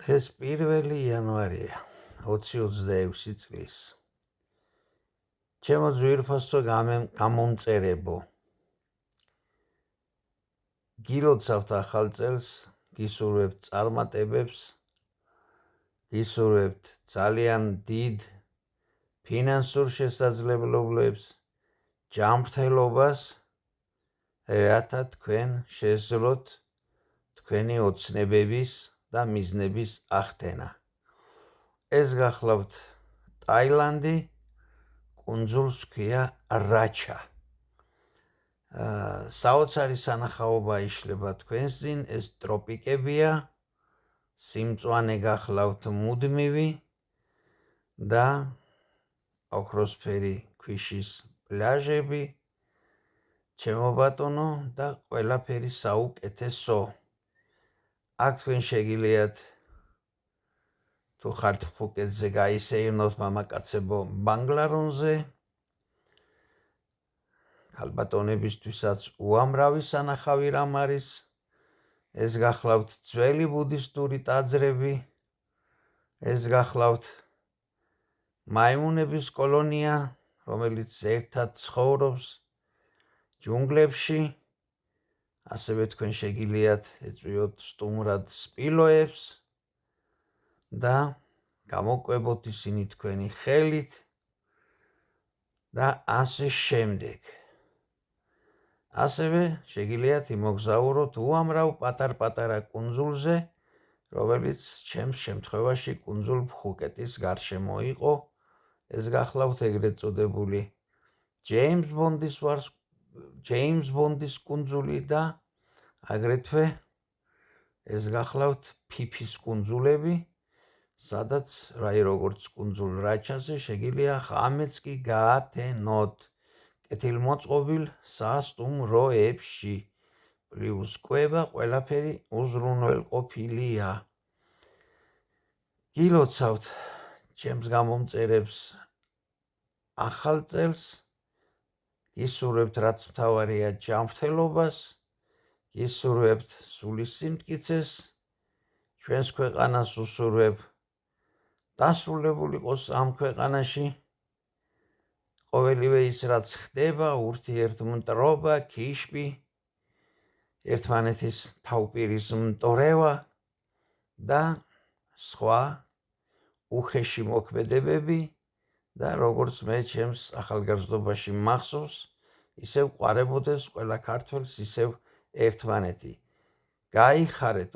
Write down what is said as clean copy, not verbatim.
დღეს 1 იანვარია 2026 წლის. ჩემო ძვირფასო გამომწერებო. გილოცავთ ახალ წელს, გისურვებთ წარმატებებს, გისურვებთ ძალიან დიდ ფინანსურ შესაძლებლობებს, ჯანმრთელობას, რათა თქვენ შეძლოთ თქვენი ოცნებების და მიზნების ახდენა. ეს გახლავთ ტაილანდი, კუნძულს ქვია რაჩა. საოცარი სანახაობა იშლება თქვენს წინ, ეს ტროპიკებია, სიმწვანე გახლავთ მუდმივი და ოქროსფერი ქვიშის პლაჟები, ჩემო ბატონო და ყველაფერი საუკეთესო. აქ თქვენ შეგიძლიათ თუ ხართ ფუკეტზე გაისეირნოთ მამაკაცებო ბანგლარონზე. ქალბატონებისთვისაც უამრავი სანახავი რამ არის. ეს გახლავთ ძველი ბუდისტური ტაძრები, ეს გახლავთ მაიმუნების კოლონია, რომელიც ერთად ცხოვრობს ჯუნგლებში. ასევე თქვენ შეგიძლიათ ეწვიოთ სტუმრად სპილოებს და გამოკვებოთ ისინი თქვენი ხელით და ასე შემდეგ. ასევე შეგიძლიათ იმოგზაუროთ უამრავ პატარ-პატარა კუნძულზე, რომელიც ჩემს შემთხვევაში კუნძულ ფუკეტის გარშემო იყო. ეს გახლავთ ეგრეთ წოდებული ჯეიმს ბონდის კუნძული და აგრეთვე ეს გახლავთ ფიფის კუნძულები, სადაც როგორც კუნძულ რაჩაზე შეგიძლია ღამეც კი გაათენოთ კეთილმოწყობილ სასტუმროებში. პლუს კვება ყველაფერი უზრუნველყოფილია. გილოცავთ ჩემს გამომწერებს ახალ წელს, გისურვებთ რაც მთავარია ჯანმრთელობას, გისურვებთ სულის სიმტკიცეს, ჩვენს ქვეყანას უსურვებ დასრულებულიყოს ამ ქვეყანაში ყოველივე ის რაც ხდება, ურთიერთმტრობა, ქიშპი, ერთმანეთის თავპირის მტორევა და სხვა უხეში მოქმედებები და როგორც მე ჩემს ახალგაზრდობაში მახსოვს, ისევ ყვარებოდეს ყველა ქართველს ისევ ერთმანეთი. გაიხარეთ